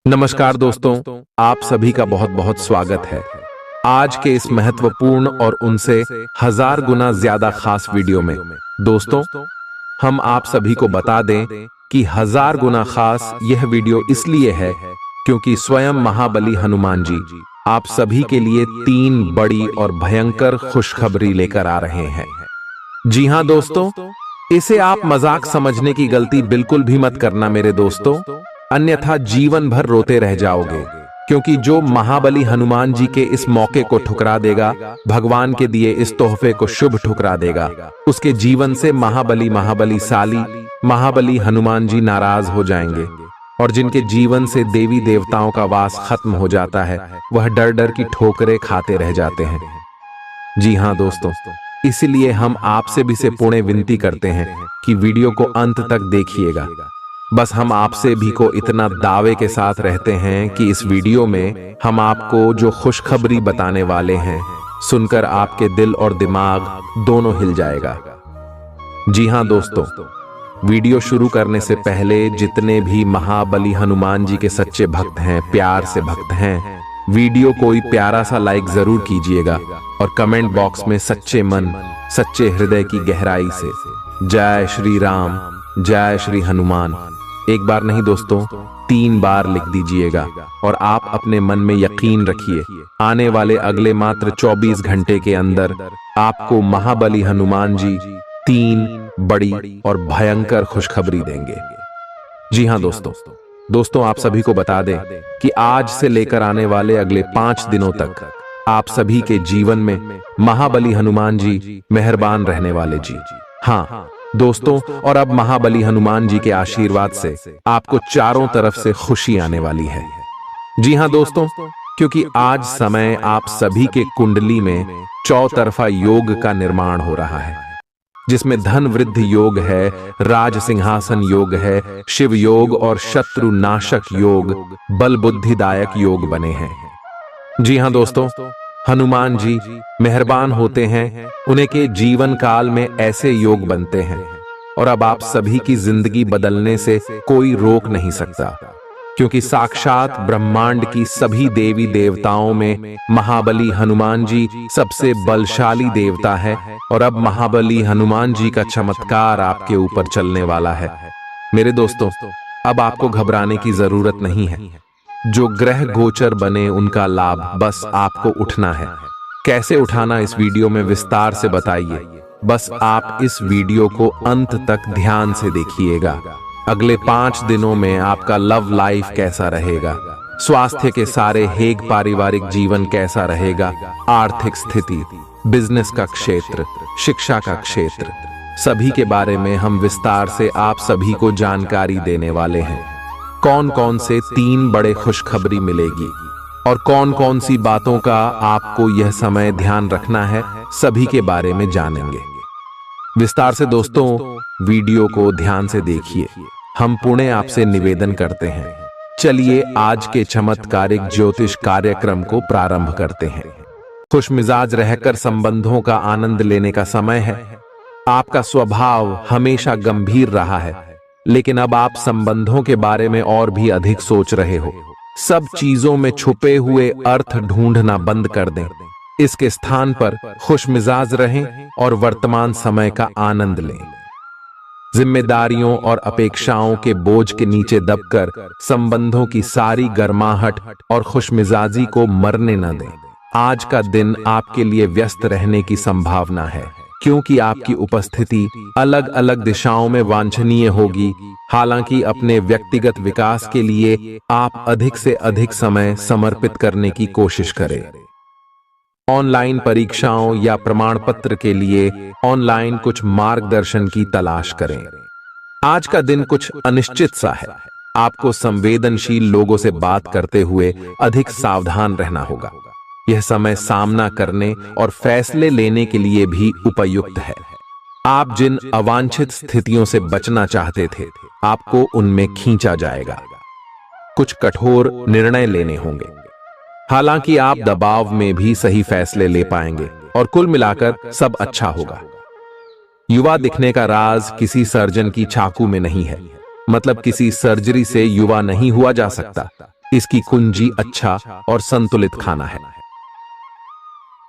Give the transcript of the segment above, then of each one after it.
नमस्कार दोस्तों, आप सभी का बहुत बहुत स्वागत है। आज के इस महत्वपूर्ण और उनसे 1000 गुना ज्यादा खास वीडियो में दोस्तों हम आप सभी को बता दें कि 1000 गुना खास यह वीडियो इसलिए है क्योंकि स्वयं महाबली हनुमान जी आप सभी के लिए 3 बड़ी और भयंकर खुशखबरी लेकर आ रहे हैं। जी हां दोस्तों, इसे आप मजाक समझने की गलती बिल्कुल भी मत करना मेरे दोस्तों, अन्यथा जीवन भर रोते रह जाओगे। क्योंकि जो महाबली हनुमान जी के इस मौके को ठुकरा देगा, भगवान के दिए इस तोहफे को शुभ ठुकरा देगा, उसके जीवन से महाबली साली महाबली हनुमान जी नाराज हो जाएंगे। और जिनके जीवन से देवी देवताओं का वास खत्म हो जाता है, वह डर डर की ठोकरें खाते रह जाते हैं। जी हां दोस्तों, इसीलिए हम आपसे भी से पुणे विनती करते हैं कि वीडियो को अंत तक देखिएगा। बस हम आपसे भी को इतना दावे के साथ रहते हैं कि इस वीडियो में हम आपको जो खुशखबरी बताने वाले हैं, सुनकर आपके दिल और दिमाग दोनों हिल जाएगा। जी हां दोस्तों, वीडियो शुरू करने से पहले जितने भी महाबली हनुमान जी के सच्चे भक्त हैं, प्यार से भक्त हैं, वीडियो कोई प्यारा सा लाइक जरूर कीजिएगा और कमेंट बॉक्स में सच्चे मन, सच्चे हृदय की गहराई से जय श्री राम, जय श्री हनुमान एक बार नहीं दोस्तों 3 बार लिख दीजिएगा। और आप अपने मन में यकीन रखिए, आने वाले अगले मात्र 24 घंटे के अंदर आपको महाबली हनुमान जी 3 बड़ी और भयंकर खुशखबरी देंगे। जी हां दोस्तों आप सभी को बता दें कि आज से लेकर आने वाले अगले 5 दिनों तक आप सभी के जीवन में महाबली हनुमान जी मेहरबान रहने वाले। जी हाँ दोस्तों, और अब महाबली हनुमान जी के आशीर्वाद से आपको चारों तरफ से खुशी आने वाली है। जी हां दोस्तों, क्योंकि आज समय आप सभी के कुंडली में चौतरफा योग का निर्माण हो रहा है, जिसमें धन वृद्धि योग है, राज सिंहासन योग है, शिव योग और शत्रु नाशक योग, बल बुद्धिदायक योग बने हैं। जी हां दोस्तों, हनुमान जी मेहरबान होते हैं, उन्हें के जीवन काल में ऐसे योग बनते हैं और अब आप सभी की जिंदगी बदलने से कोई रोक नहीं सकता। क्योंकि साक्षात ब्रह्मांड की सभी देवी देवताओं में महाबली हनुमान जी सबसे बलशाली देवता है और अब महाबली हनुमान जी का चमत्कार आपके ऊपर चलने वाला है। मेरे दोस्तों, अब आपको घबराने की जरूरत नहीं है। जो ग्रह गोचर बने उनका लाभ बस आपको उठना है। कैसे उठाना इस वीडियो में विस्तार से बताइए, बस आप इस वीडियो को अंत तक ध्यान से देखिएगा। अगले 5 दिनों में आपका लव लाइफ कैसा रहेगा, स्वास्थ्य के सारे हेग, पारिवारिक जीवन कैसा रहेगा, आर्थिक स्थिति, बिजनेस का क्षेत्र, शिक्षा का क्षेत्र, सभी के बारे में हम विस्तार से आप सभी को जानकारी देने वाले हैं। कौन कौन से 3 बड़े खुशखबरी मिलेगी और कौन कौन सी बातों का आपको यह समय ध्यान रखना है, सभी के बारे में जानेंगे विस्तार से। दोस्तों वीडियो को ध्यान से देखिए, हम पुणे आपसे निवेदन करते हैं। चलिए आज के चमत्कारिक ज्योतिष कार्यक्रम को प्रारंभ करते हैं। खुशमिजाज रहकर संबंधों का आनंद लेने का समय है। आपका स्वभाव हमेशा गंभीर रहा है, लेकिन अब आप संबंधों के बारे में और भी अधिक सोच रहे हो। सब चीजों में छुपे हुए अर्थ ढूंढना बंद कर दें। इसके स्थान पर खुशमिजाज रहें और वर्तमान समय का आनंद लें। जिम्मेदारियों और अपेक्षाओं के बोझ के नीचे दबकर संबंधों की सारी गर्माहट और खुशमिजाजी को मरने न दें। आज का दिन आपके लिए व्यस्त रहने की संभावना है, क्योंकि आपकी उपस्थिति अलग अलग दिशाओं में वांछनीय होगी। हालांकि अपने व्यक्तिगत विकास के लिए आप अधिक से अधिक समय समर्पित करने की कोशिश करें। ऑनलाइन परीक्षाओं या प्रमाण पत्र के लिए ऑनलाइन कुछ मार्गदर्शन की तलाश करें। आज का दिन कुछ अनिश्चित सा है। आपको संवेदनशील लोगों से बात करते हुए अधिक सावधान रहना होगा। यह समय सामना करने और फैसले लेने के लिए भी उपयुक्त है। आप जिन अवांछित स्थितियों से बचना चाहते थे, आपको उनमें खींचा जाएगा। कुछ कठोर निर्णय लेने होंगे। हालांकि आप दबाव में भी सही फैसले ले पाएंगे और कुल मिलाकर सब अच्छा होगा। युवा दिखने का राज किसी सर्जन की चाकू में नहीं है, मतलब किसी सर्जरी से युवा नहीं हुआ जा सकता। इसकी कुंजी अच्छा और संतुलित खाना है।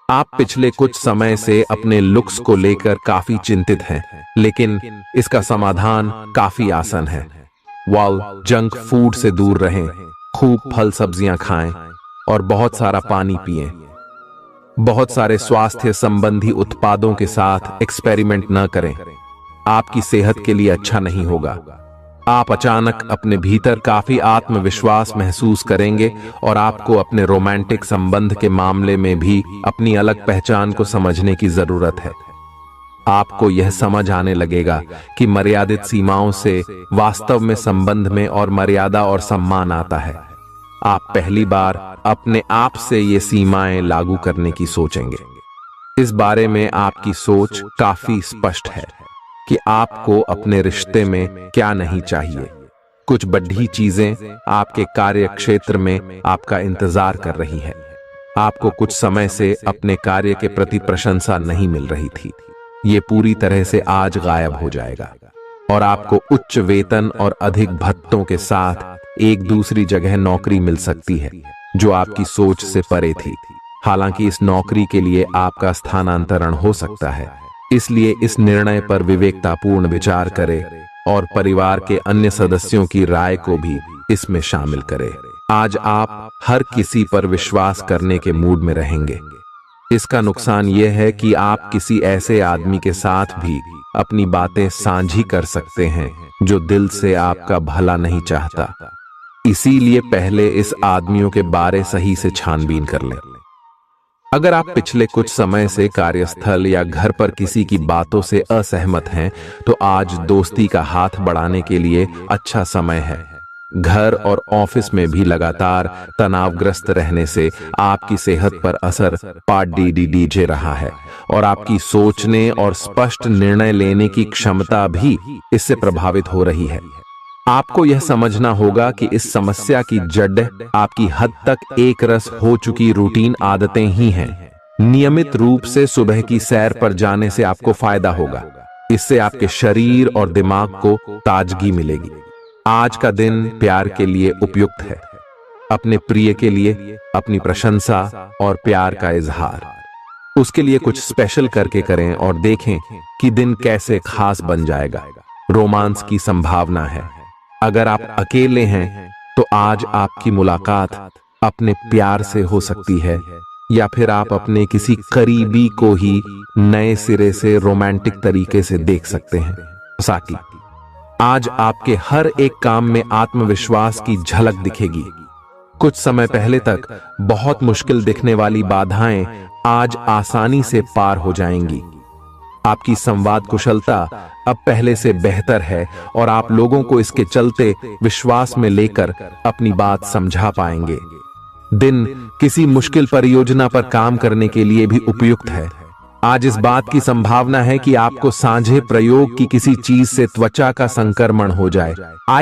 आप पिछले कुछ समय से अपने लुक्स को लेकर काफी चिंतित हैं, लेकिन इसका समाधान काफी आसान है। जंक फूड से दूर रहें, खूब फल सब्जियां खाएं और बहुत सारा पानी पिएं। बहुत सारे स्वास्थ्य संबंधी उत्पादों के साथ एक्सपेरिमेंट न करें, आपकी सेहत के लिए अच्छा नहीं होगा। आप अचानक अपने भीतर काफी आत्मविश्वास महसूस करेंगे और आपको अपने रोमांटिक संबंध के मामले में भी अपनी अलग पहचान को समझने की जरूरत है। आपको यह समझ आने लगेगा कि मर्यादित सीमाओं से वास्तव में संबंध में और मर्यादा और सम्मान आता है। आप पहली बार अपने आप से ये सीमाएं लागू करने की सोचेंगे। इस बारे में आपकी सोच काफी स्पष्ट है कि आपको अपने रिश्ते में क्या नहीं चाहिए। कुछ बड़ी चीजें आपके कार्य क्षेत्र में आपका इंतजार कर रही हैं। आपको कुछ समय से अपने कार्य के प्रति प्रशंसा नहीं मिल रही थी। ये पूरी तरह से आज गायब हो जाएगा और आपको उच्च वेतन और अधिक भत्तों के साथ एक दूसरी जगह नौकरी मिल सकती है जो आपकी सोच से परे थी। हालांकि इस नौकरी के लिए आपका स्थानांतरण हो सकता है, इसलिए इस निर्णय पर विवेकतापूर्ण विचार करें और परिवार के अन्य सदस्यों की राय को भी इसमें शामिल करें। आज आप हर किसी पर विश्वास करने के मूड में रहेंगे। इसका नुकसान यह है कि आप किसी ऐसे आदमी के साथ भी अपनी बातें साझी कर सकते हैं जो दिल से आपका भला नहीं चाहता। इसीलिए पहले इस आदमियों के बारे सही से छानबीन कर लें। अगर आप पिछले कुछ समय से कार्यस्थल या घर पर किसी की बातों से असहमत हैं, तो आज दोस्ती का हाथ बढ़ाने के लिए अच्छा समय है। घर और ऑफिस में भी लगातार तनावग्रस्त रहने से आपकी सेहत पर असर पड़ रहा है और आपकी सोचने और स्पष्ट निर्णय लेने की क्षमता भी इससे प्रभावित हो रही है। आपको यह समझना होगा कि इस समस्या की जड़ आपकी हद तक एक रस हो चुकी रूटीन आदतें ही हैं। नियमित रूप से सुबह की सैर पर जाने से आपको फायदा होगा। इससे आपके शरीर और दिमाग को ताजगी मिलेगी। आज का दिन प्यार के लिए उपयुक्त है। अपने प्रिय के लिए अपनी प्रशंसा और प्यार का इजहार उसके लिए कुछ स्पेशल करके करें और देखें कि दिन कैसे खास बन जाएगा। रोमांस की संभावना है। अगर आप अकेले हैं तो आज आपकी मुलाकात अपने प्यार से हो सकती है, या फिर आप अपने किसी करीबी को ही नए सिरे से रोमांटिक तरीके से देख सकते हैं। साकी, आज आपके हर एक काम में आत्मविश्वास की झलक दिखेगी। कुछ समय पहले तक बहुत मुश्किल दिखने वाली बाधाएं आज आसानी से पार हो जाएंगी। आपकी संवाद कुशलता अब पहले से बेहतर है और आप लोगों को इसके चलते विश्वास में लेकर अपनी बात समझा पाएंगे। दिन किसी मुश्किल परियोजना पर काम करने के लिए भी उपयुक्त है। आज इस बात की संभावना है कि आपको साझे प्रयोग की किसी चीज से त्वचा का संक्रमण हो जाए।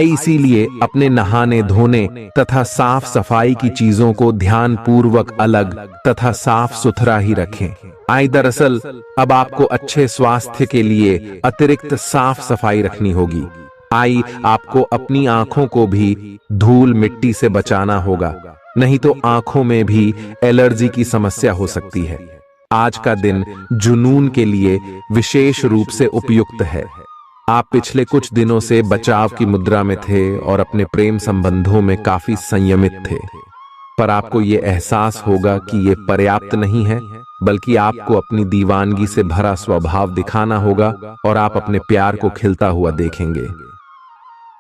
इसीलिए अपने नहाने धोने तथा साफ सफाई की चीजों को ध्यान पूर्वक अलग तथा साफ सुथरा ही रखें। दरअसल अब आपको अच्छे स्वास्थ्य के लिए अतिरिक्त साफ सफाई रखनी होगी। आपको अपनी आंखों को भी धूल मिट्टी से बचाना होगा, नहीं तो आंखों में भी एलर्जी की समस्या हो सकती है। आज का दिन जुनून के लिए विशेष रूप से उपयुक्त है। आप पिछले कुछ दिनों से बचाव की मुद्रा में थे और अपने प्रेम संबंधों में काफी संयमित थे, पर आपको ये एहसास होगा कि ये पर्याप्त नहीं है, बल्कि आपको अपनी दीवानगी से भरा स्वभाव दिखाना होगा और आप अपने प्यार को खिलता हुआ देखेंगे।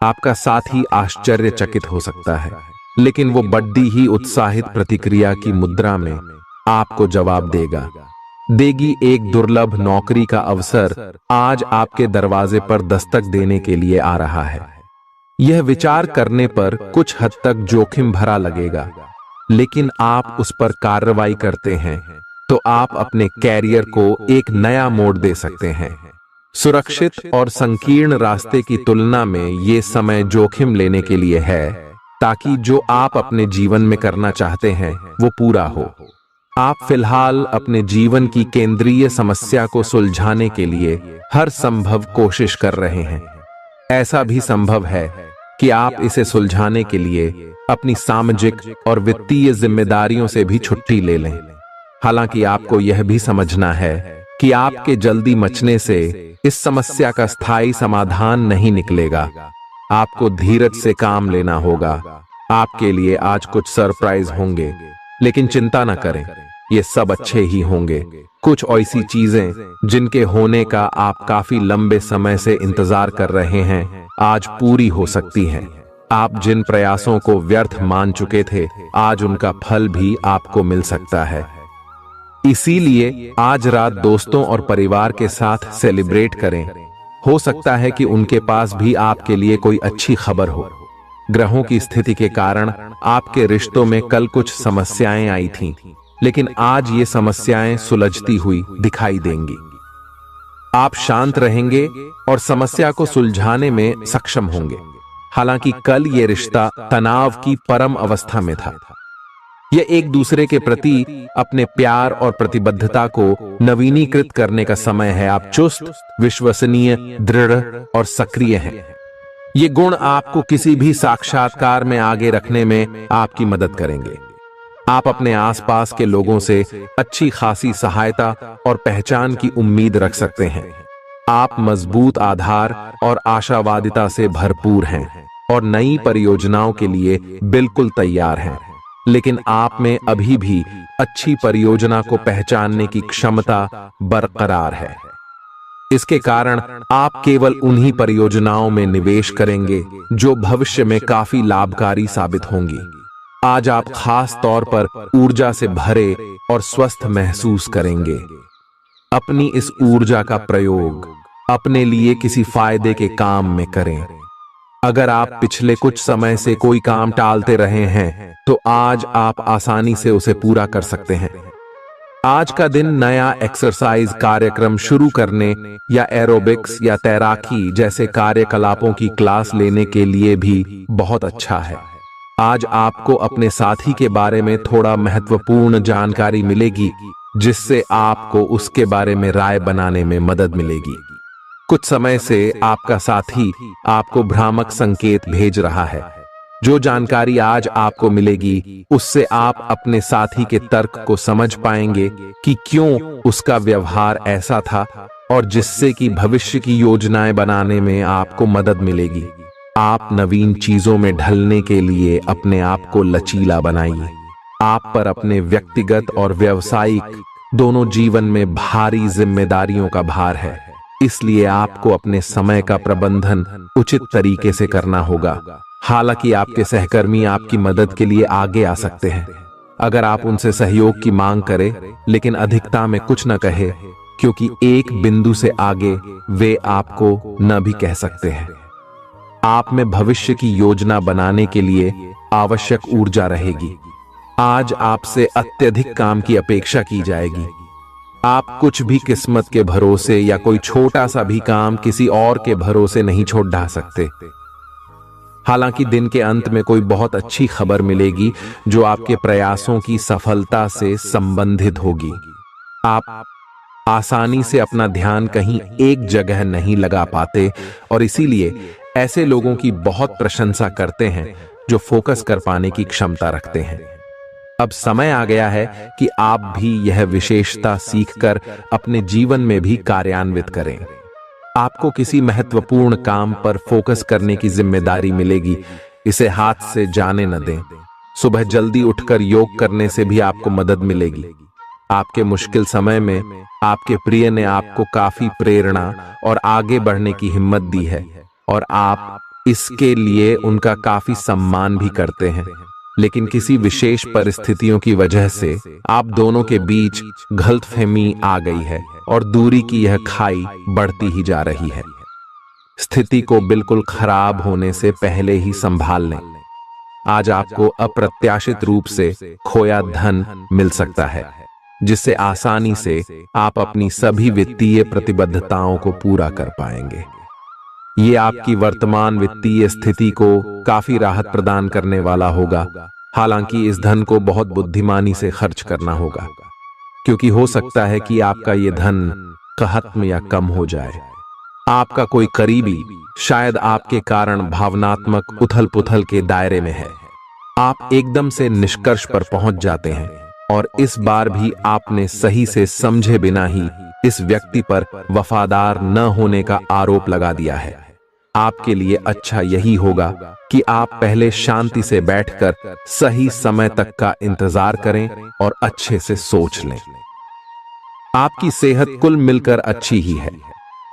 आपका साथी आश्चर्यचकित हो सकता है, लेकिन वो बड़ी ही उत्साहित प्रतिक्रिया की मुद्रा में आपको जवाब देगी। एक दुर्लभ नौकरी का अवसर आज आपके दरवाजे पर दस्तक देने के लिए आ रहा है। यह विचार करने पर कुछ हद तक जोखिम भरा लगेगा, लेकिन आप उस पर कार्रवाई करते हैं तो आप अपने कैरियर को एक नया मोड़ दे सकते हैं। सुरक्षित और संकीर्ण रास्ते की तुलना में ये समय जोखिम लेने के लिए है, ताकि जो आप अपने जीवन में करना चाहते हैं वो पूरा हो। आप फिलहाल अपने जीवन की केंद्रीय समस्या को सुलझाने के लिए हर संभव कोशिश कर रहे हैं। ऐसा भी संभव है कि आप इसे सुलझाने के लिए अपनी सामाजिक और वित्तीय जिम्मेदारियों से भी छुट्टी ले लें। हालांकि आपको यह भी समझना है कि आपके जल्दी मचने से इस समस्या का स्थायी समाधान नहीं निकलेगा। आपको धीरज से काम लेना होगा। आपके लिए आज कुछ सरप्राइज होंगे, लेकिन चिंता न करें, ये सब अच्छे ही होंगे। कुछ ऐसी चीजें जिनके होने का आप काफी लंबे समय से इंतजार कर रहे हैं, आज पूरी हो सकती हैं। आप जिन प्रयासों को व्यर्थ मान चुके थे, आज उनका फल भी आपको मिल सकता है। इसीलिए आज रात दोस्तों और परिवार के साथ सेलिब्रेट करें। हो सकता है कि उनके पास भी आपके लिए कोई अच्छी खबर हो। ग्रहों की स्थिति के कारण आपके रिश्तों में कल कुछ समस्याएं आई थीं, लेकिन आज ये समस्याएं सुलझती हुई दिखाई देंगी। आप शांत रहेंगे और समस्या को सुलझाने में सक्षम होंगे। हालांकि कल ये रिश्ता तनाव की परम अवस्था में था। यह एक दूसरे के प्रति अपने प्यार और प्रतिबद्धता को नवीनीकृत करने का समय है। आप चुस्त, विश्वसनीय, दृढ़ और सक्रिय हैं। ये गुण आपको किसी भी साक्षात्कार में आगे रखने में आपकी मदद करेंगे। आप अपने आसपास के लोगों से अच्छी खासी सहायता और पहचान की उम्मीद रख सकते हैं। आप मजबूत आधार और आशावादिता से भरपूर हैं और नई परियोजनाओं के लिए बिल्कुल तैयार हैं। लेकिन आप में अभी भी अच्छी परियोजना को पहचानने की क्षमता बरकरार है। इसके कारण आप केवल उन्हीं परियोजनाओं में निवेश करेंगे जो भविष्य में काफी लाभकारी साबित होंगी। आज आप खास तौर पर ऊर्जा से भरे और स्वस्थ महसूस करेंगे। अपनी इस ऊर्जा का प्रयोग अपने लिए किसी फायदे के काम में करें। अगर आप पिछले कुछ समय से कोई काम टालते रहे हैं, तो आज आप आसानी से उसे पूरा कर सकते हैं। आज का दिन नया एक्सरसाइज कार्यक्रम शुरू करने या एरोबिक्स या तैराकी जैसे कार्यकलापों की क्लास लेने के लिए भी बहुत अच्छा है। आज आपको अपने साथी के बारे में थोड़ा महत्वपूर्ण जानकारी मिलेगी, जिससे आपको उसके बारे में राय बनाने में मदद मिलेगी। कुछ समय से आपका साथी आपको भ्रामक संकेत भेज रहा है। जो जानकारी आज आपको मिलेगी, उससे आप अपने साथी के तर्क को समझ पाएंगे कि क्यों उसका व्यवहार ऐसा था, और जिससे कि भविष्य की योजनाएं बनाने में आपको मदद मिलेगी। आप नवीन चीजों में ढलने के लिए अपने आप को लचीला बनाइए। आप पर अपने व्यक्तिगत और व्यावसायिक दोनों जीवन में भारी जिम्मेदारियों का भार है, इसलिए आपको अपने समय का प्रबंधन उचित तरीके से करना होगा। हालांकि आपके सहकर्मी आपकी मदद के लिए आगे आ सकते हैं अगर आप उनसे सहयोग की मांग करें, लेकिन अधिकता में कुछ न कहे, क्योंकि एक बिंदु से आगे वे आपको न भी कह सकते हैं। आप में भविष्य की योजना बनाने के लिए आवश्यक ऊर्जा रहेगी। आज आपसे अत्यधिक काम की अपेक्षा की जाएगी। आप कुछ भी किस्मत के भरोसे या कोई छोटा सा भी काम किसी और के भरोसे नहीं छोड़ ढा सकते। हालांकि दिन के अंत में कोई बहुत अच्छी खबर मिलेगी जो आपके प्रयासों की सफलता से संबंधित होगी। आप आसानी से अपना ध्यान कहीं एक जगह नहीं लगा पाते और इसीलिए ऐसे लोगों की बहुत प्रशंसा करते हैं जो फोकस कर पाने की क्षमता रखते हैं। अब समय आ गया है कि आप भी यह विशेषता सीखकर अपने जीवन में भी कार्यान्वित करें। आपको किसी महत्वपूर्ण काम पर फोकस करने की जिम्मेदारी मिलेगी, इसे हाथ से जाने न दें। सुबह जल्दी उठकर योग करने से भी आपको मदद मिलेगी। आपके मुश्किल समय में आपके प्रिय ने आपको काफी प्रेरणा और आगे बढ़ने की हिम्मत दी है और आप इसके लिए उनका काफी सम्मान भी करते हैं। लेकिन किसी विशेष परिस्थितियों की वजह से आप दोनों के बीच गलतफहमी आ गई है और दूरी की यह खाई बढ़ती ही जा रही है। स्थिति को बिल्कुल खराब होने से पहले ही संभाल लें। आज आपको अप्रत्याशित रूप से खोया धन मिल सकता है, जिससे आसानी से आप अपनी सभी वित्तीय प्रतिबद्धताओं को पूरा कर पाएंगे। ये आपकी वर्तमान वित्तीय स्थिति को काफी राहत प्रदान करने वाला होगा। हालांकि इस धन को बहुत बुद्धिमानी से खर्च करना होगा, क्योंकि हो सकता है कि आपका ये धन खत्म या कम हो जाए। आपका कोई करीबी शायद आपके कारण भावनात्मक उथल पुथल के दायरे में है। आप एकदम से निष्कर्ष पर पहुंच जाते हैं और इस बार भी आपने सही से समझे बिना ही इस व्यक्ति पर वफादार न होने का आरोप लगा दिया है। आपके लिए अच्छा यही होगा कि आप पहले शांति से बैठकर सही समय तक का इंतजार करें और अच्छे से सोच लें। आपकी सेहत कुल मिलकर अच्छी ही है,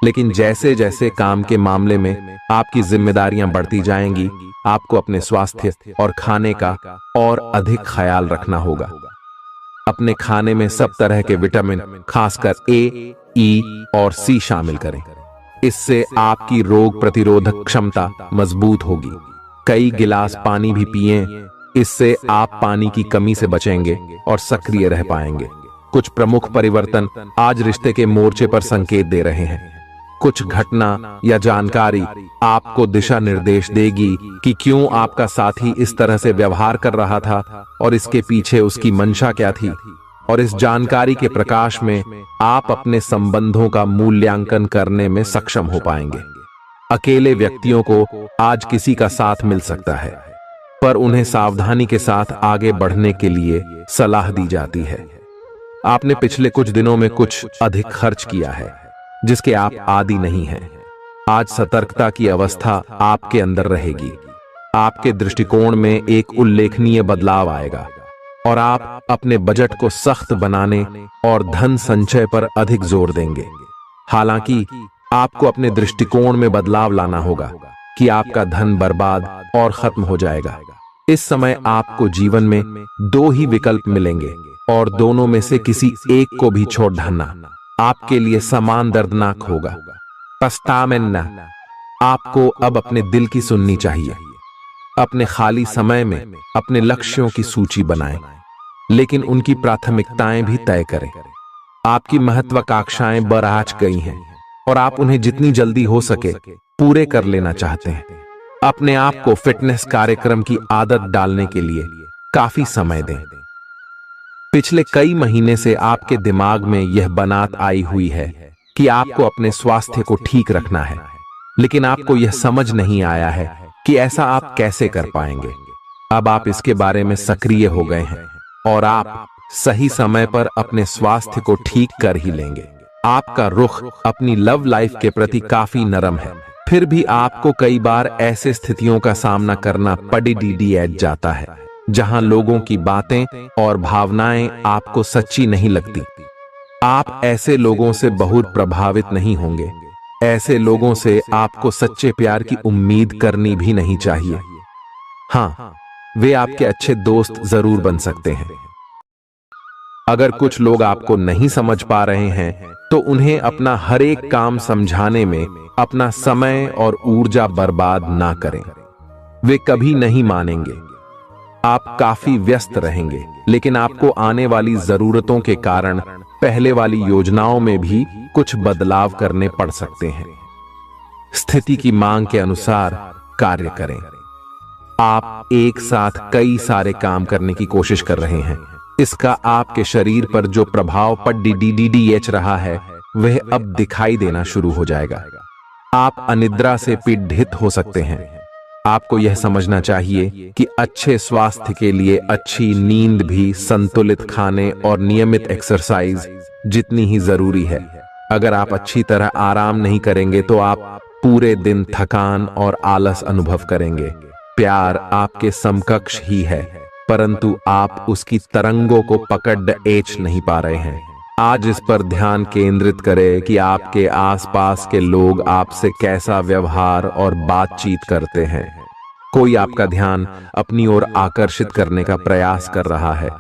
लेकिन जैसे जैसे काम के मामले में आपकी जिम्मेदारियां बढ़ती जाएंगी, आपको अपने स्वास्थ्य और खाने का और अधिक ख्याल रखना होगा। अपने खाने में सब तरह के विटामिन, खासकर ए, ई और सी शामिल करें। इससे आपकी रोग प्रतिरोधक क्षमता मजबूत होगी। कई गिलास पानी भी पिएं, इससे आप पानी की कमी से बचेंगे और सक्रिय रह पाएंगे। कुछ प्रमुख परिवर्तन आज रिश्ते के मोर्चे पर संकेत दे रहे हैं। कुछ घटना या जानकारी आपको दिशा निर्देश देगी कि क्यों आपका साथी इस तरह से व्यवहार कर रहा था और इसके पीछे उसकी मंशा क्या थी। और इस जानकारी के प्रकाश में आप अपने संबंधों का मूल्यांकन करने में सक्षम हो पाएंगे। अकेले व्यक्तियों को आज किसी का साथ मिल सकता है, पर उन्हें सावधानी के साथ आगे बढ़ने के लिए सलाह दी जाती है। आपने पिछले कुछ दिनों में कुछ अधिक खर्च किया है जिसके आप आदी नहीं हैं। आज सतर्कता की अवस्था आपके अंदर रहेगी। आपके दृष्टिकोण में एक उल्लेखनीय बदलाव आएगा और आप अपने बजट को सख्त बनाने और धन संचय पर अधिक जोर देंगे। हालांकि आपको अपने दृष्टिकोण में बदलाव लाना होगा कि आपका धन बर्बाद और खत्म हो जाएगा। इस समय आपको जीवन में दो ही विकल्प मिलेंगे और दोनों में से किसी एक को भी छोड़ डालना आपके लिए समान दर्दनाक होगा। पछतावेना। आपको अब अपने दिल की सुननी चाहिए। अपने खाली समय में अपने लक्ष्यों की सूची बनाएं, लेकिन उनकी प्राथमिकताएं भी तय करें। आपकी महत्वाकांक्षाएं बराज गई हैं और आप उन्हें जितनी जल्दी हो सके पूरे कर लेना चाहते हैं। अपने आप को फिटनेस कार्यक्रम की आदत डालने के लिए काफी समय दें। पिछले कई महीने से आपके दिमाग में यह बात आई हुई है कि आपको अपने स्वास्थ्य को ठीक रखना है, लेकिन आपको यह समझ नहीं आया है कि ऐसा आप कैसे कर पाएंगे। अब आप इसके बारे में सक्रिय हो गए हैं और आप सही समय पर अपने स्वास्थ्य को ठीक कर ही लेंगे। आपका रुख अपनी लव लाइफ के प्रति काफी नरम है, फिर भी आपको कई बार ऐसे स्थितियों का सामना करना पड़ जाता है जहां लोगों की बातें और भावनाएं आपको सच्ची नहीं लगती। आप ऐसे लोगों से बहुत प्रभावित नहीं होंगे। ऐसे लोगों से आपको सच्चे प्यार की उम्मीद करनी भी नहीं चाहिए। हाँ, वे आपके अच्छे दोस्त जरूर बन सकते हैं। अगर कुछ लोग आपको नहीं समझ पा रहे हैं तो उन्हें अपना हर एक काम समझाने में अपना समय और ऊर्जा बर्बाद ना करें। वे कभी नहीं मानेंगे। आप काफी व्यस्त रहेंगे, लेकिन आपको आने वाली जरूरतों के कारण पहले वाली योजनाओं में भी कुछ बदलाव करने पड़ सकते हैं। स्थिति की मांग के अनुसार कार्य करें। आप एक साथ कई सारे काम करने की कोशिश कर रहे हैं। इसका आपके शरीर पर जो प्रभाव पड़ रहा है वह अब दिखाई देना शुरू हो जाएगा। आप अनिद्रा से पीड़ित हो सकते हैं। आपको यह समझना चाहिए कि अच्छे स्वास्थ्य के लिए अच्छी नींद भी संतुलित खाने और नियमित एक्सरसाइज जितनी ही जरूरी है। अगर आप अच्छी तरह आराम नहीं करेंगे तो आप पूरे दिन थकान और आलस अनुभव करेंगे। प्यार आपके समकक्ष ही है, परंतु आप उसकी तरंगों को पकड़ नहीं पा रहे हैं। आज इस पर ध्यान केंद्रित करें कि आपके आसपास के लोग आपसे कैसा व्यवहार और बातचीत करते हैं। कोई आपका ध्यान अपनी ओर आकर्षित करने का प्रयास कर रहा है।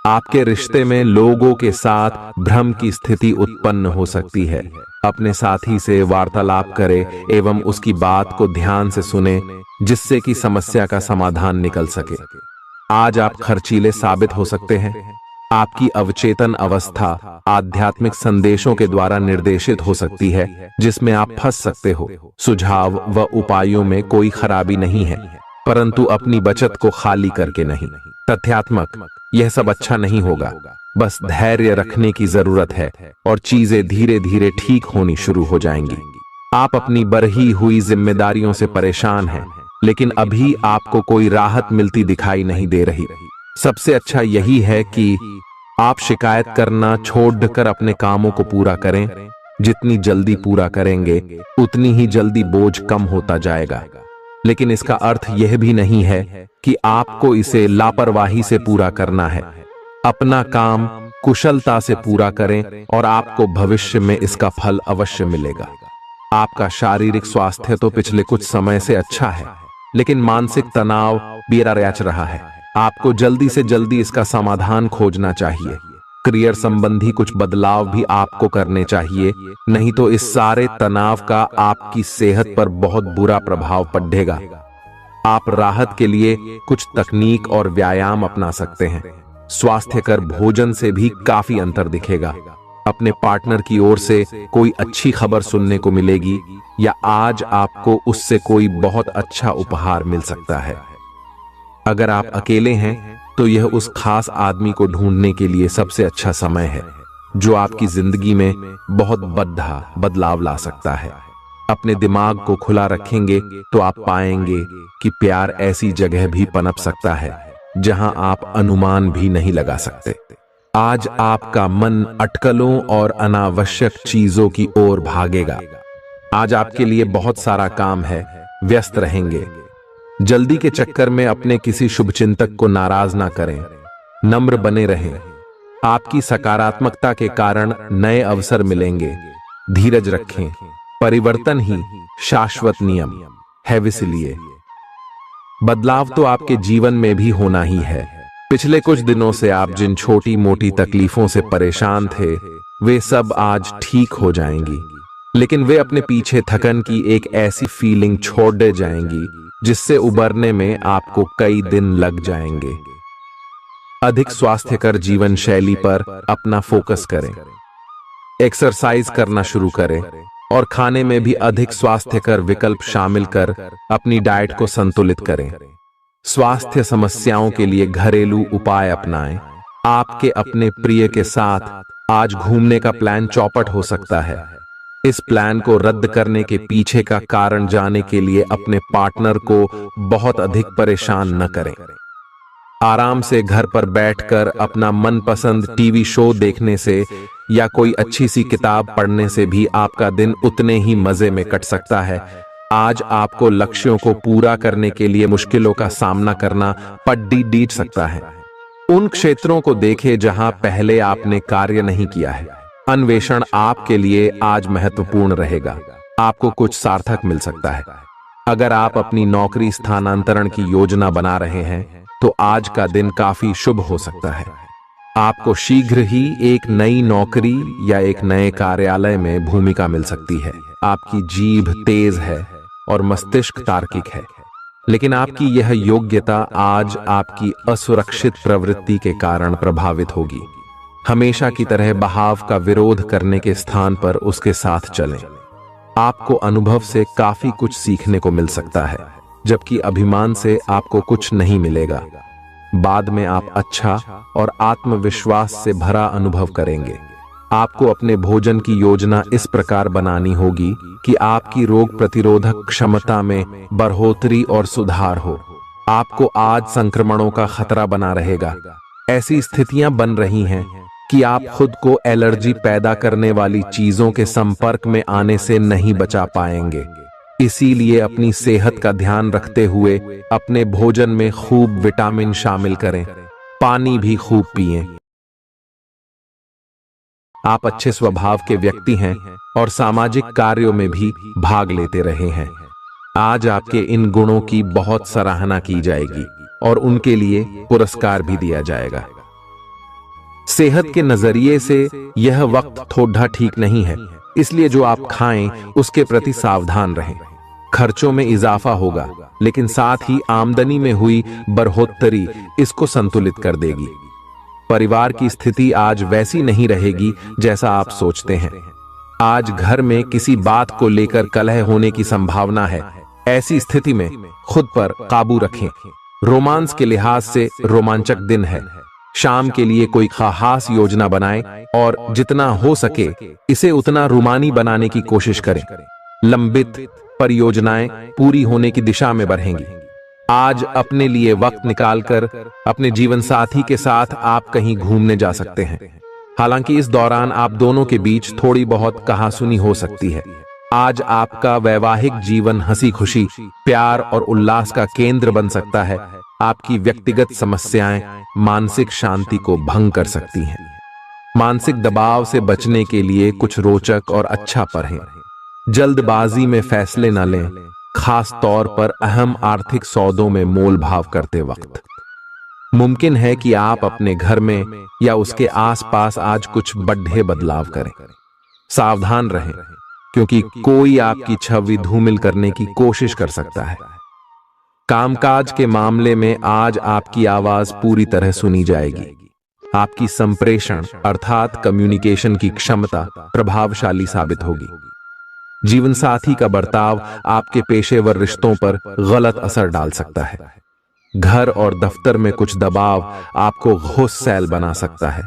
आपके रिश्ते में लोगों के साथ भ्रम की स्थिति उत्पन्न हो सकती है। अपने साथी से वार्तालाप करें एवं उसकी बात को ध्यान से सुने, जिससे कि समस्या का समाधान निकल सके। आज आप खर्चीले साबित हो सकते हैं। आपकी अवचेतन अवस्था आध्यात्मिक संदेशों के द्वारा निर्देशित हो सकती है, जिसमें आप फंस सकते हो। सुझाव व उपायों में कोई खराबी नहीं है, परंतु अपनी बचत को खाली करके नहीं। तथ्यात्मक, यह सब अच्छा नहीं होगा। बस धैर्य रखने की जरूरत है और चीजें धीरे धीरे ठीक होनी शुरू हो जाएंगी। आप अपनी बढ़ी हुई जिम्मेदारियों से परेशान हैं, लेकिन अभी आपको कोई राहत मिलती दिखाई नहीं दे रही। सबसे अच्छा यही है कि आप शिकायत करना छोड़कर अपने कामों को पूरा करें। जितनी जल्दी पूरा करेंगे उतनी ही जल्दी बोझ कम होता जाएगा। लेकिन इसका अर्थ यह भी नहीं है कि आपको इसे लापरवाही से पूरा करना है। अपना काम कुशलता से पूरा करें और आपको भविष्य में इसका फल अवश्य मिलेगा। आपका शारीरिक स्वास्थ्य तो पिछले कुछ समय से अच्छा है, लेकिन मानसिक तनाव बेरा रच रहा है। आपको जल्दी से जल्दी इसका समाधान खोजना चाहिए। करियर संबंधी कुछ बदलाव भी आपको करने चाहिए, नहीं तो इस सारे तनाव का आपकी सेहत पर बहुत बुरा प्रभाव पड़ेगा। आप राहत के लिए कुछ तकनीक और व्यायाम अपना सकते हैं। स्वास्थ्यकर भोजन से भी काफी अंतर दिखेगा। अपने पार्टनर की ओर से कोई अच्छी खबर सुनने को मिलेगी या आज आपको उससे कोई बहुत अच्छा उपहार मिल सकता है। अगर आप अकेले हैं तो यह उस खास आदमी को ढूंढने के लिए सबसे अच्छा समय है जो आपकी जिंदगी में बहुत बड़ा बदलाव ला सकता है। अपने दिमाग को खुला रखेंगे तो आप पाएंगे कि प्यार ऐसी जगह भी पनप सकता है जहां आप अनुमान भी नहीं लगा सकते। आज आपका मन अटकलों और अनावश्यक चीजों की ओर भागेगा। आज आपके लिए बहुत सारा काम है, व्यस्त रहेंगे। जल्दी के चक्कर में अपने किसी शुभचिंतक को नाराज ना करें, नम्र बने रहें। आपकी सकारात्मकता के कारण नए अवसर मिलेंगे। धीरज रखें, परिवर्तन ही शाश्वत नियम है, इसलिए बदलाव तो आपके जीवन में भी होना ही है। पिछले कुछ दिनों से आप जिन छोटी मोटी तकलीफों से परेशान थे वे सब आज ठीक हो जाएंगी, लेकिन वे अपने पीछे थकन की एक ऐसी फीलिंग छोड़ दे जाएंगी जिससे उबरने में आपको कई दिन लग जाएंगे। अधिक स्वास्थ्यकर जीवन शैली पर अपना फोकस करें, एक्सरसाइज करना शुरू करें और खाने में भी अधिक स्वास्थ्यकर विकल्प शामिल कर अपनी डाइट को संतुलित करें। स्वास्थ्य समस्याओं के लिए घरेलू उपाय अपनाएं। आपके अपने प्रिय के साथ आज घूमने का प्लान चौपट हो सकता है। इस प्लान को रद्द करने के पीछे का कारण जानने के लिए अपने पार्टनर को बहुत अधिक परेशान न करें। आराम से घर पर बैठकर अपना मनपसंद टीवी शो देखने से या कोई अच्छी सी किताब पढ़ने से भी आपका दिन उतने ही मजे में कट सकता है। आज आपको लक्ष्यों को पूरा करने के लिए मुश्किलों का सामना करना पड़ सकता है। उन क्षेत्रों को देखें जहां पहले आपने कार्य नहीं किया है। अन्वेषण आपके लिए आज महत्वपूर्ण रहेगा। आपको कुछ सार्थक मिल सकता है। अगर आप अपनी नौकरी स्थानांतरण की योजना बना रहे हैं तो आज का दिन काफी शुभ हो सकता है। आपको शीघ्र ही एक नई नौकरी या एक नए कार्यालय में भूमिका मिल सकती है। आपकी जीभ तेज है और मस्तिष्क तार्किक है, लेकिन आपकी यह योग्यता आज आपकी असुरक्षित प्रवृत्ति के कारण प्रभावित होगी। हमेशा की तरह बहाव का विरोध करने के स्थान पर उसके साथ चलें। आपको अनुभव से काफी कुछ सीखने को मिल सकता है, जबकि अभिमान से आपको कुछ नहीं मिलेगा। बाद में आप अच्छा और आत्मविश्वास से भरा अनुभव करेंगे। आपको अपने भोजन की योजना इस प्रकार बनानी होगी कि आपकी रोग प्रतिरोधक क्षमता में बढ़ोतरी और सुधार हो। आपको आज संक्रमणों का खतरा बना रहेगा। ऐसी स्थितियां बन रही हैं कि आप खुद को एलर्जी पैदा करने वाली चीजों के संपर्क में आने से नहीं बचा पाएंगे। इसीलिए अपनी सेहत का ध्यान रखते हुए अपने भोजन में खूब विटामिन शामिल करें। पानी भी खूब पिएं। आप अच्छे स्वभाव के व्यक्ति हैं और सामाजिक कार्यों में भी भाग लेते रहे हैं। आज आपके इन गुणों की बहुत सराहना की जाएगी और उनके लिए पुरस्कार भी दिया जाएगा। सेहत के नजरिए से यह वक्त थोड़ा ठीक नहीं है, इसलिए जो आप खाएं उसके प्रति सावधान रहें। खर्चों में इजाफा होगा, लेकिन साथ ही आमदनी में हुई बढ़ोतरी इसको संतुलित कर देगी। परिवार की स्थिति आज वैसी नहीं रहेगी जैसा आप सोचते हैं। आज घर में किसी बात को लेकर कलह होने की संभावना है। ऐसी स्थिति में खुद पर काबू रखें। रोमांस के लिहाज से रोमांचक दिन है। शाम के लिए कोई खास योजना बनाएं और जितना हो सके इसे उतना रूमानी बनाने की कोशिश करें। लंबित परियोजनाएं पूरी होने की दिशा में बढ़ेंगी। आज अपने लिए वक्त निकालकर अपने जीवन साथी के साथ आप कहीं घूमने जा सकते हैं। हालांकि इस दौरान आप दोनों के बीच थोड़ी बहुत कहासुनी हो सकती है। आज आपका वैवाहिक जीवन हंसी खुशी, प्यार और उल्लास का केंद्र बन सकता है। आपकी व्यक्तिगत समस्याएं मानसिक शांति को भंग कर सकती हैं। मानसिक दबाव से बचने के लिए कुछ रोचक और अच्छा पढ़ें। जल्दबाजी में फैसले न लें, खास तौर पर अहम आर्थिक सौदों में मोल भाव करते वक्त। मुमकिन है कि आप अपने घर में या उसके आसपास आज कुछ बड़े बदलाव करें। सावधान रहें, क्योंकि कोई आपकी छवि धूमिल करने की कोशिश कर सकता है। कामकाज के मामले में आज आपकी आवाज पूरी तरह सुनी जाएगी। आपकी संप्रेषण अर्थात कम्युनिकेशन की क्षमता प्रभावशाली साबित होगी। जीवन साथी का बर्ताव आपके पेशेवर रिश्तों पर गलत असर डाल सकता है। घर और दफ्तर में कुछ दबाव आपको गुस्सैल बना सकता है।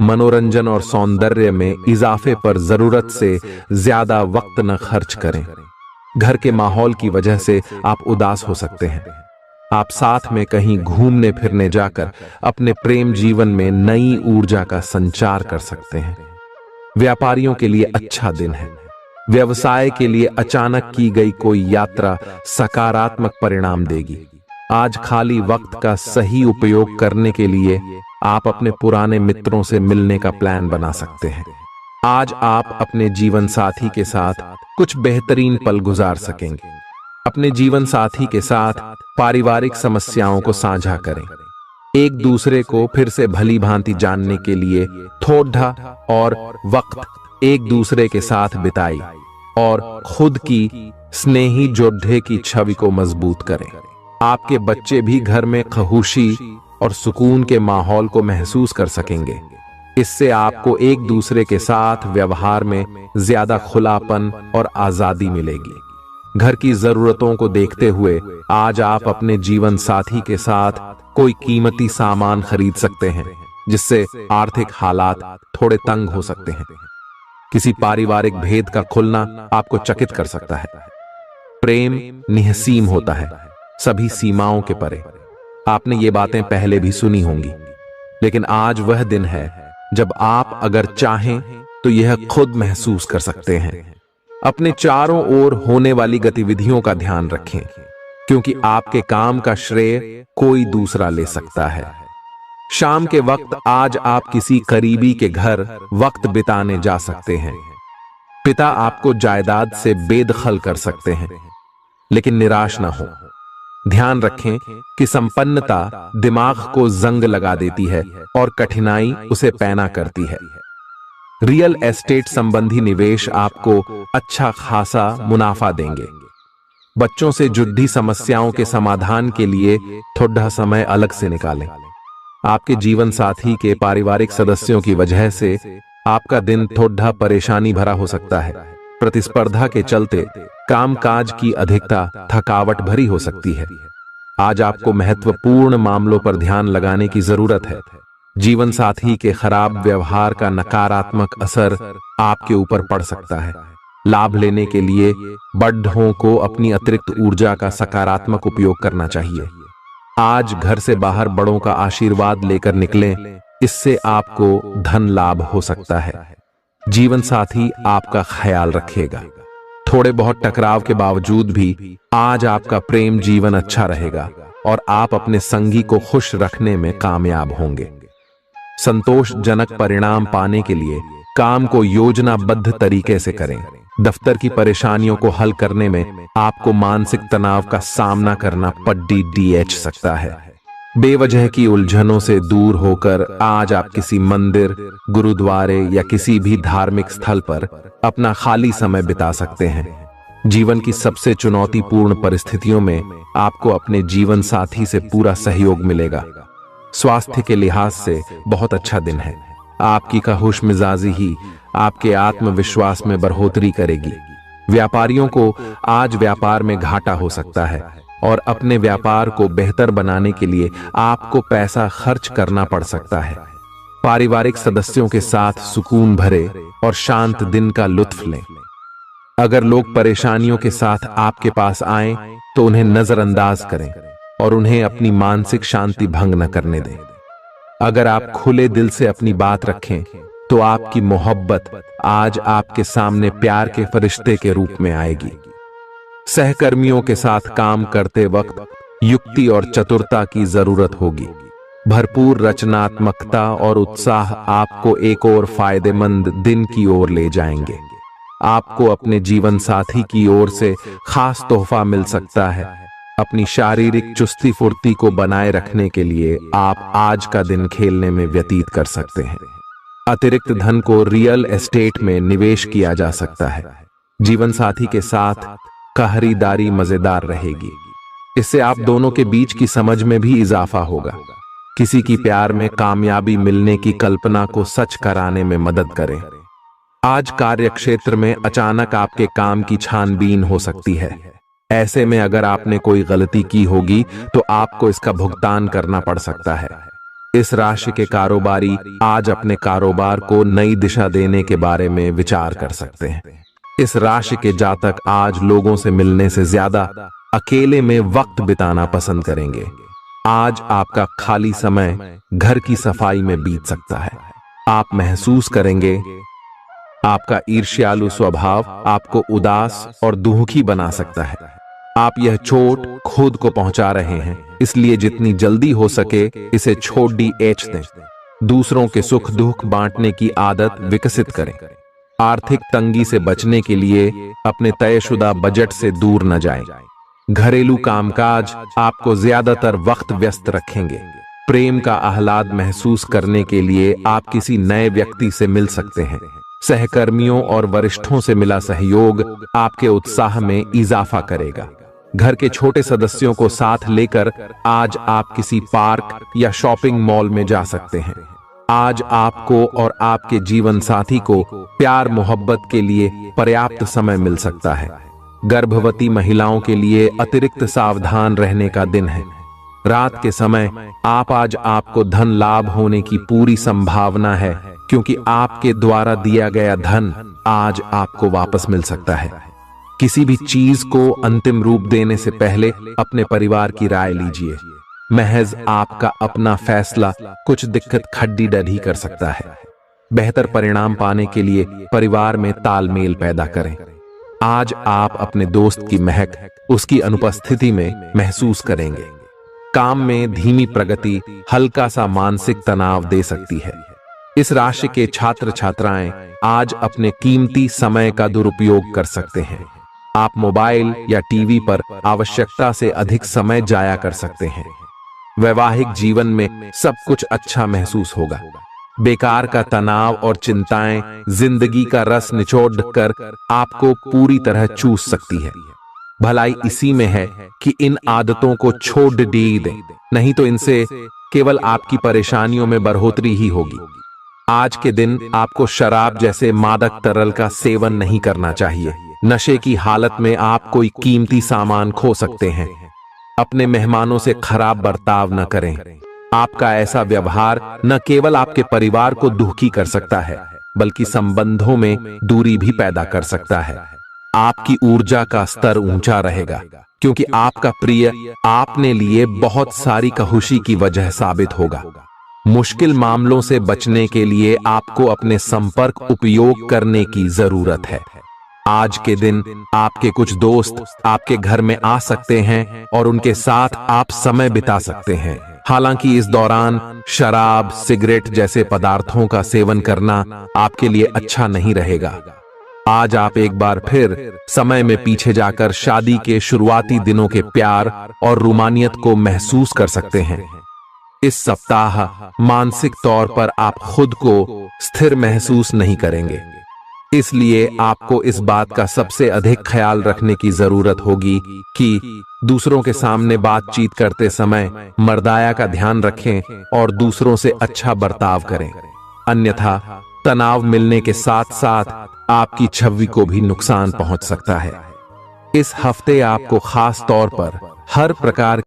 मनोरंजन और सौंदर्य में इजाफे पर जरूरत से ज्यादा वक्त न खर्च करें। घर के माहौल की वजह से आप उदास हो सकते हैं। आप साथ में कहीं घूमने फिरने जाकर अपने प्रेम जीवन में नई ऊर्जा का संचार कर सकते हैं। व्यापारियों के लिए अच्छा दिन है। व्यवसाय के लिए अचानक की गई कोई यात्रा सकारात्मक परिणाम देगी। आज खाली वक्त का सही उपयोग करने के लिए आप अपने पुराने मित्रों से मिलने का प्लान बना सकते हैं। आज आप अपने जीवन साथी के साथ कुछ बेहतरीन पल गुजार सकेंगे। अपने जीवन साथी के साथ पारिवारिक समस्याओं को साझा करें। एक दूसरे को फिर से भली भांति जानने के लिए थोड़ा और वक्त एक दूसरे के साथ बिताई और खुद की स्नेही जोड़े की छवि को मजबूत करें। आपके बच्चे भी घर में खहुशी और सुकून के माहौल को महसूस कर सकेंगे। इससे आपको एक दूसरे के साथ व्यवहार में ज्यादा खुलापन और आजादी मिलेगी। घर की जरूरतों को देखते हुए आज आप अपने जीवन साथी के साथ कोई कीमती सामान खरीद सकते हैं, जिससे आर्थिक हालात थोड़े तंग हो सकते हैं। किसी पारिवारिक भेद का खुलना आपको चकित कर सकता है। प्रेम निहसीम होता है, सभी सीमाओं के परे। आपने ये बातें पहले भी सुनी होंगी, लेकिन आज वह दिन है जब आप अगर चाहें तो यह खुद महसूस कर सकते हैं। अपने चारों ओर होने वाली गतिविधियों का ध्यान रखें, क्योंकि आपके काम का श्रेय कोई दूसरा ले सकता है। शाम के वक्त आज आप किसी करीबी के घर वक्त बिताने जा सकते हैं। पिता आपको जायदाद से बेदखल कर सकते हैं, लेकिन निराश न हो। ध्यान रखें कि संपन्नता दिमाग को जंग लगा देती है और कठिनाई उसे पैना करती है। रियल एस्टेट संबंधी निवेश आपको अच्छा खासा मुनाफा देंगे। बच्चों से जुड़ी समस्याओं के समाधान के लिए थोड़ा समय अलग से निकालें। आपके जीवन साथी के पारिवारिक सदस्यों की वजह से आपका दिन थोड़ा परेशानी भरा हो सकता है। प्रतिस्पर्धा के चलते कामकाज की अधिकता थकावट भरी हो सकती है। आज आपको महत्वपूर्ण मामलों पर ध्यान लगाने की जरूरत है। जीवन साथी के खराब व्यवहार का नकारात्मक असर आपके ऊपर पड़ सकता है। लाभ लेने के लिए बड़ों को अपनी अतिरिक्त ऊर्जा का सकारात्मक उपयोग करना चाहिए। आज घर से बाहर बड़ों का आशीर्वाद लेकर निकलें, इससे आपको धन लाभ हो सकता है। जीवन साथी आपका ख्याल रखेगा। थोड़े बहुत टकराव के बावजूद भी आज आपका प्रेम जीवन अच्छा रहेगा और आप अपने संगी को खुश रखने में कामयाब होंगे। संतोषजनक परिणाम पाने के लिए काम को योजनाबद्ध तरीके से करें। दफ्तर की परेशानियों को हल करने में आपको मानसिक तनाव का सामना करना पड़ सकता है। बेवजह की उलझनों से दूर होकर आज आप किसी मंदिर, गुरुद्वारे या किसी भी धार्मिक स्थल पर अपना खाली समय बिता सकते हैं। जीवन की सबसे चुनौतीपूर्ण परिस्थितियों में आपको अपने जीवन साथी से पूरा सहयोग मिलेगा। स्वास्थ्य के लिहाज से बहुत अच्छा दिन है। आपकी खुश मिजाजी ही आपके आत्मविश्वास में बढ़ोतरी करेगी। व्यापारियों को आज व्यापार में घाटा हो सकता है और अपने व्यापार को बेहतर बनाने के लिए आपको पैसा खर्च करना पड़ सकता है। पारिवारिक सदस्यों के साथ सुकून भरे और शांत दिन का लुत्फ लें। अगर लोग परेशानियों के साथ आपके पास आएं तो उन्हें नजरअंदाज करें और उन्हें अपनी मानसिक शांति भंग न करने दें। अगर आप खुले दिल से अपनी बात रखें तो आपकी मोहब्बत आज आपके सामने प्यार के फरिश्ते के रूप में आएगी। सहकर्मियों के साथ काम करते वक्त युक्ति और चतुरता की जरूरत होगी। भरपूर रचनात्मकता और उत्साह आपको एक और फायदेमंद दिन की ओर ले जाएंगे। आपको अपने जीवन साथी की ओर से खास तोहफा मिल सकता है। अपनी शारीरिक चुस्ती फुर्ती को बनाए रखने के लिए आप आज का दिन खेलने में व्यतीत कर सकते हैं। अतिरिक्त धन को रियल एस्टेट में निवेश किया जा सकता है। जीवन साथी के साथ खरीदारी मजेदार रहेगी। इससे आप दोनों के बीच की समझ में भी इजाफा होगा। किसी की प्यार में कामयाबी मिलने की कल्पना को सच कराने में मदद करें। आज कार्य क्षेत्र में अचानक आपके काम की छानबीन हो सकती है। ऐसे में अगर आपने कोई गलती की होगी तो आपको इसका भुगतान करना पड़ सकता है। इस राशि के कारोबारी आज अपने कारोबार को नई दिशा देने के बारे में विचार कर सकते हैं। इस राशि के जातक आज लोगों से मिलने से ज्यादा अकेले में वक्त बिताना पसंद करेंगे। आज आपका खाली समय घर की सफाई में बीत सकता है। आप महसूस करेंगे आपका ईर्ष्यालु स्वभाव आपको उदास और दुखी बना सकता है। आप यह चोट खुद को पहुंचा रहे हैं, इसलिए जितनी जल्दी हो सके इसे छोड़ दें। दूसरों के सुख दुख बांटने की आदत विकसित करें। आर्थिक तंगी से बचने के लिए अपने तयशुदा बजट से दूर न जाएं। घरेलू कामकाज आपको ज्यादातर वक्त व्यस्त रखेंगे। प्रेम का आह्लाद महसूस करने के लिए आप किसी नए व्यक्ति से मिल सकते हैं। सहकर्मियों और वरिष्ठों से मिला सहयोग आपके उत्साह में इजाफा करेगा। घर के छोटे सदस्यों को साथ लेकर आज आप किसी पार्क या शॉपिंग मॉल में जा सकते हैं। आज आपको और आपके जीवन साथी को प्यार मोहब्बत के लिए पर्याप्त समय मिल सकता है। गर्भवती महिलाओं के लिए अतिरिक्त सावधान रहने का दिन है। रात के समय आज आपको धन लाभ होने की पूरी संभावना है, क्योंकि आपके द्वारा दिया गया धन आज आपको वापस मिल सकता है। किसी भी चीज को अंतिम रूप देने से पहले अपने परिवार की राय लीजिए। महज आपका अपना फैसला कुछ दिक्कत खड्डी डढ़ी कर सकता है। बेहतर परिणाम पाने के लिए परिवार में तालमेल पैदा करें। आज आप अपने दोस्त की महक उसकी अनुपस्थिति में महसूस करेंगे। काम में धीमी प्रगति हल्का सा मानसिक तनाव दे सकती है। इस राशि के छात्र छात्राएं आज अपने कीमती समय का दुरुपयोग कर सकते हैं। आप मोबाइल या टीवी पर आवश्यकता से अधिक समय जाया कर सकते हैं। वैवाहिक जीवन में सब कुछ अच्छा महसूस होगा। बेकार का तनाव और चिंताएं जिंदगी का रस निचोड़ कर आपको पूरी तरह चूस सकती है। भलाई इसी में है कि इन आदतों को छोड़ दें, नहीं तो इनसे केवल आपकी परेशानियों में बढ़ोतरी ही होगी। आज के दिन आपको शराब जैसे मादक तरल का सेवन नहीं करना चाहिए। नशे की हालत में आप कोई कीमती सामान खो सकते हैं। अपने मेहमानों से खराब बर्ताव न करें। आपका ऐसा व्यवहार न केवल आपके परिवार को दुखी कर सकता है, बल्कि संबंधों में दूरी भी पैदा कर सकता है। आपकी ऊर्जा का स्तर ऊंचा रहेगा, क्योंकि आपका प्रिय आपने लिए बहुत सारी खुशी की वजह साबित होगा। मुश्किल मामलों से बचने के लिए आपको अपने संपर्क उपयोग करने की जरूरत है। आज के दिन आपके कुछ दोस्त आपके घर में आ सकते हैं और उनके साथ आप समय बिता सकते हैं। हालांकि इस दौरान शराब, सिगरेट जैसे पदार्थों का सेवन करना आपके लिए अच्छा नहीं रहेगा। आज आप एक बार फिर समय में पीछे जाकर शादी के शुरुआती दिनों के प्यार और रोमानियत को महसूस कर सकते हैं। इस सप्ताह मानसिक तौर पर आप खुद को स्थिर महसूस नहीं करेंगे, इसलिए आपको इस बात का सबसे अधिक ख्याल रखने की जरूरत होगी कि दूसरों के सामने बातचीत करते समय मर्दाया का ध्यान रखें और दूसरों से अच्छा बर्ताव करें। अन्यथा तनाव मिलने के साथ साथ आपकी छवि को भी नुकसान पहुंच सकता है। इस हफ्ते आपको खास तौर पर हर प्रकार